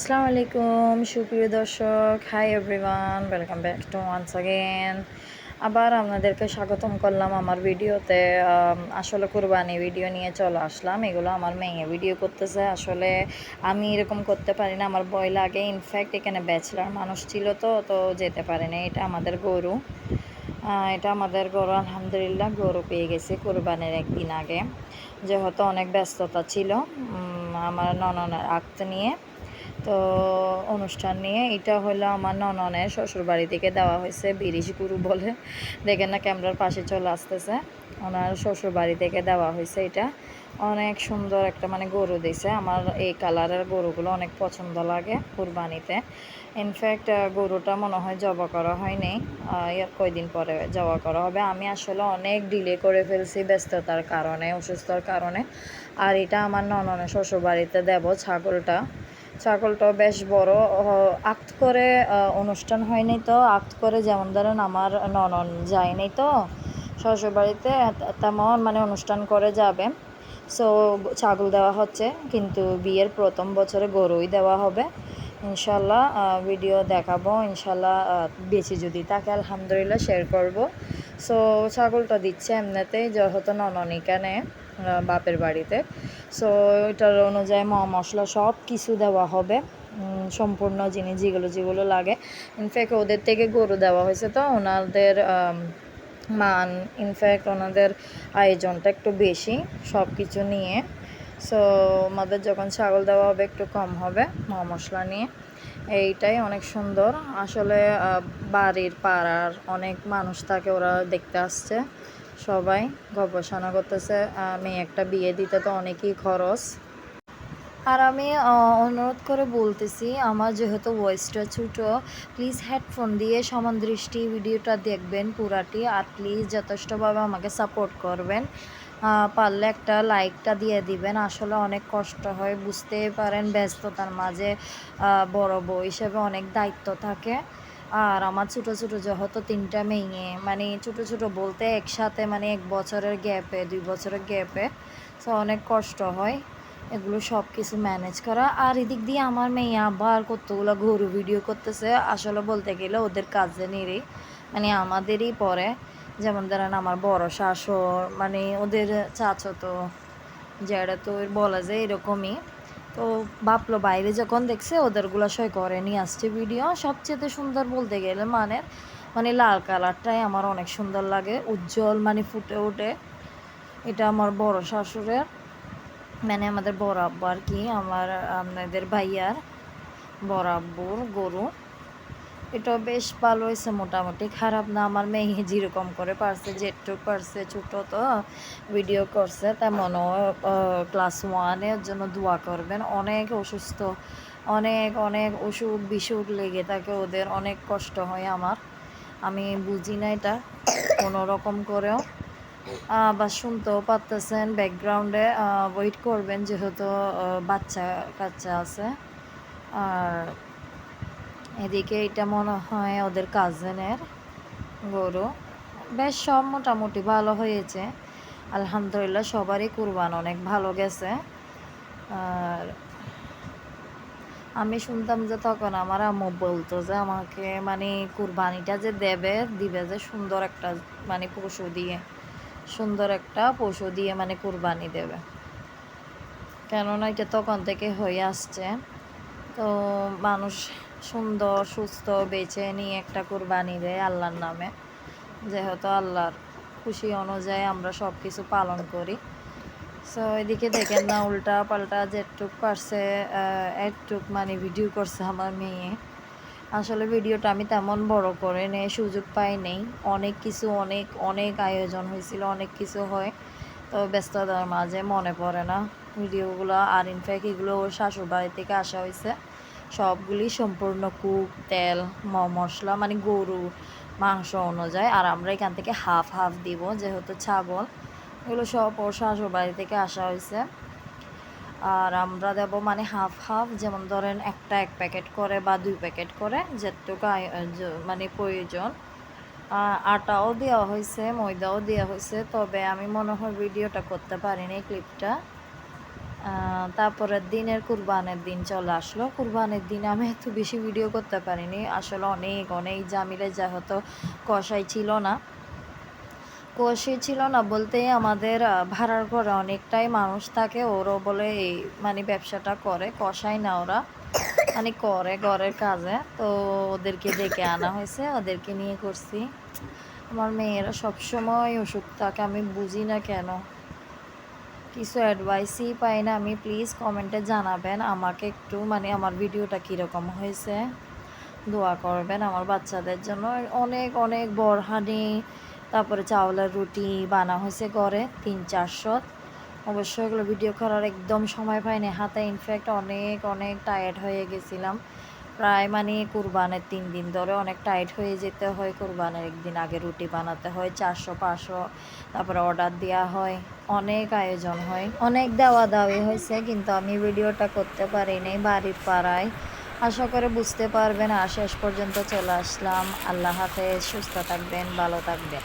আসসালামু আলাইকুম সুপ্রিয় দর্শক, hi everyone, welcome back to once again. আবার আপনাদেরকে স্বাগতম করলাম আমার ভিডিওতে। আসলে কুরবানি ভিডিও নিয়ে চলে আসলাম। এগুলো আমার মেয়ে ভিডিও করতেছে। আসলে আমি এরকম করতে পারি না, আমার ভয় লাগে। ইনফ্যাক্ট এখানে ব্যাচলার মানুষ ছিল, তো যেতে পারে না। এটা আমাদের গরু, আলহামদুলিল্লাহ গরু পেয়ে গেছি কুরবানির একদিন আগে, যেহেতু অনেক ব্যস্ততা ছিল আমার নননের আঁকতে নিয়ে। তো অনুষ্ঠান নিয়ে এটা হলো আমার নননের শ্বশুরবাড়ি থেকে দেওয়া হয়েছে, বিরিশ গুরু বলে। দেখেন না, ক্যামেরার পাশে চলে আসতেছে। ওনার শ্বশুরবাড়ি থেকে দেওয়া হয়েছে। এটা অনেক সুন্দর একটা গরু দিছে। আমার এই কালারের গরুগুলো অনেক পছন্দ লাগে কুরবানিতে। ইনফ্যাক্ট গরুটা মনে হয় জবা করা হয়নি, কয়দিন পরে জবা করা হবে। আমি আসলে অনেক ডিলে করে ফেলছি ব্যস্ততার কারণে, অসুস্থতার কারণে। আর এটা আমার নননের শ্বশুরবাড়িতে দেব ছাগলটাও বেশ বড়। আক্ত করে অনুষ্ঠান হয়নি, তো আক্ত করে যেমন ধরেন আমার ননন যায়নি তো শ্বশুরবাড়িতে, তেমন অনুষ্ঠান করে যাবে। সো ছাগল দেওয়া হচ্ছে, কিন্তু বিয়ের প্রথম বছরে গরুই দেওয়া হবে ইনশাল্লাহ। ভিডিও দেখাবো ইনশাল্লাহ, বেশি যদি থাকে আলহামদুলিল্লাহ শেয়ার করব। সো ছাগলটা দিচ্ছে এমনিতেই, যেহেতু নননিকানে বাপের বাড়িতে। সো এটার অনুযায়ী মশলা সব কিছু দেওয়া হবে, সম্পূর্ণ জিনিস যেগুলো লাগে। ইনফ্যাক্ট ওদের থেকে গরু দেওয়া হয়েছে, তো ওনাদের মান, ইনফ্যাক্ট ওনাদের আয়োজনটা একটু বেশি সব কিছু নিয়ে। সো আমাদের যখন ছাগল দেওয়া হবে একটু কম হবে মশলা নিয়ে। এইটাই অনেক সুন্দর। আসলে বাড়ির পাড়ার অনেক মানুষ থাকে, ওরা দেখতে আসছে, সবাই গবেষণা করতেছে। মেয়ে একটা বিয়ে দিতে তো অনেকই খরচ। আর আমি অনুরোধ করে বলতেছি, আমার যেহেতু ভয়েসটা ছোটো, প্লিজ হেডফোন দিয়ে সমান দৃষ্টি ভিডিওটা দেখবেন পুরাটি। আর প্লিজ যথেষ্টভাবে আমাকে সাপোর্ট করবেন। পারলে একটা লাইকটা দিয়ে দিবেন। আসলে অনেক কষ্ট হয়, বুঝতেই পারেন, ব্যস্ততার মাঝে বড় বউ হিসেবে অনেক দায়িত্ব থাকে। আর আমার ছোটো যেহেতু তিনটা মেয়ে, ছোটো বলতে একসাথে 1 বছরের গ্যাপে, 2 বছরের গ্যাপে। সো অনেক কষ্ট হয় এগুলো সব কিছু ম্যানেজ করা। আর এদিক দিয়ে আমার মেয়ে আবার কতগুলো গরু ভিডিও করতেছে। আসলে বলতে গেলে ওদের কাজিনেরই, আমাদেরই পরে। যেমন ধরেন আমার বড় শাশুড়, ওদের চাচাতো যেটা, তো বলা যায় এরকমই। তো ভাবলো বাইরে যখন দেখছে ওদেরগুলো সই করে নিয়ে আসছে ভিডিও। সবচেয়ে সুন্দর বলতে গেলে লাল কালারটাই আমার অনেক সুন্দর লাগে, উজ্জ্বল ফুটে ওঠে। এটা আমার বড় শাশুড়ের, আমাদের বড় আব্বু আর কি, আপনাদের ভাইয়ার বড় আব্বুর গরু। এটা বেশ ভালো হয়েছে, মোটামুটি খারাপ না। আমার মেয়ে যেরকম করে পারছে, যেটুক পারছে, ছোটো তো ভিডিও করছে, তেমনও ক্লাস 1-এ ওর জন্য দোয়া করবেন। অনেক অসুস্থ, অনেক অনেক অসুখ বিসুখ লেগে থাকে ওদের, অনেক কষ্ট হয় আমার। আমি বুঝি না এটা কোনো রকম করেও। বা শুনতেও পারতেছেন ব্যাকগ্রাউন্ডে, ওয়েট করবেন যেহেতু বাচ্চা কাচ্চা আছে। আর এদিকে এটা মনে হয় ওদের কাজিনের গরু। বেশ সব মোটামুটি ভালো হয়েছে আলহামদুলিল্লাহ। সবারই কুরবান অনেক ভালো গেছে। আর আমি শুনতাম যে তখন আমার আম্মু বলতো যে আমাকে কুরবানিটা যে দিবে যে সুন্দর একটা পশু দিয়ে কুরবানি দেবে, কেননা এটা তখন থেকে হয়ে আসছে। তো মানুষ সুন্দর সুস্থ বেছে নিয়ে একটা কুরবানি দেয় আল্লাহর নামে, যেহেতু আল্লাহর খুশি অনুযায়ী আমরা সব কিছু পালন করি। সো এদিকে দেখেন না, উল্টা পাল্টা যেটুক পারছে একটুক ভিডিও করছে আমার মেয়ে। আসলে ভিডিওটা আমি তেমন বড় করে সুযোগ পাই নেই। অনেক কিছু অনেক অনেক আয়োজন হয়েছিল, অনেক কিছু হয়, তো ব্যস্ততার মাঝে মনে পড়ে না ভিডিওগুলো। আর ইনফ্যাক্ট এগুলো ওর শ্বশুরবাড়ি থেকে আসা হয়েছে, সবগুলি সম্পূর্ণ কুক, তেল, মশলা, গরু মাংস অনুযায়ী। আর আমরা এখান থেকে হাফ হাফ দিব, যেহেতু ছাগল। এগুলো সব ওর শ্বশুরবাড়ি থেকে আসা হয়েছে। আর আমরা দেবো হাফ হাফ, যেমন ধরেন একটা 1 প্যাকেট করে বা 2 প্যাকেট করে, যেটুকু প্রয়োজন। আটাও দেওয়া হয়েছে, ময়দাও দেওয়া হয়েছে, তবে আমি মনে হয় ভিডিওটা করতে পারিনি, ক্লিপটা। তারপরের দিনের কুরবানের দিন চলে আসলো। কুরবানের দিন আমি এত বেশি ভিডিও করতে পারিনি। আসলে অনেক জামিলে যেহেতু কষাই ছিল না। কষাই ছিল না বলতে আমাদের ভাড়ার ঘরে অনেকটাই মানুষ থাকে। ওরও বলে এই মানে ব্যবসাটা করে, কষাই না ওরা। মানে করে ঘরের কাজে। তো ওদেরকে ডেকে আনা হয়েছে, ওদেরকে নিয়ে করছি। আমার মেয়েরা সবসময় অসুখ থাকে, আমি বুঝি না কেন। কিছু অ্যাডভাইসই পাই না আমি। প্লিজ কমেন্টে জানাবেন আমাকে একটু, মানে আমার ভিডিওটা কীরকম হয়েছে। দোয়া করবেন আমার বাচ্চাদের জন্য। অনেক বরহানি, তারপরে চাউলের রুটি বানা হয়েছে ঘরে ৩-৪০০। অবশ্য এগুলো ভিডিও করার একদম সময় পাইনি হাতে। ইনফ্যাক্ট অনেক টায়ার্ড হয়ে গেছিলাম। প্রায় মানে কুরবানের ৩ দিন ধরে অনেক টায়ার্ড হয়ে যেতে হয়। কুরবানের একদিন আগে রুটি বানাতে হয় ৪০০-৫০০, তারপরে অর্ডার দেওয়া হয়, অনেক আয়োজন হয়, অনেক দেওয়া দাওয়ি হয়েছে, কিন্তু আমি ভিডিওটা করতে পারিনি বাড়ির পাড়ায়। আশা করে বুঝতে পারবেন। আর শেষ পর্যন্ত চলে আসলাম। আল্লাহ হাফেজ, সুস্থ থাকবেন, ভালো থাকবেন।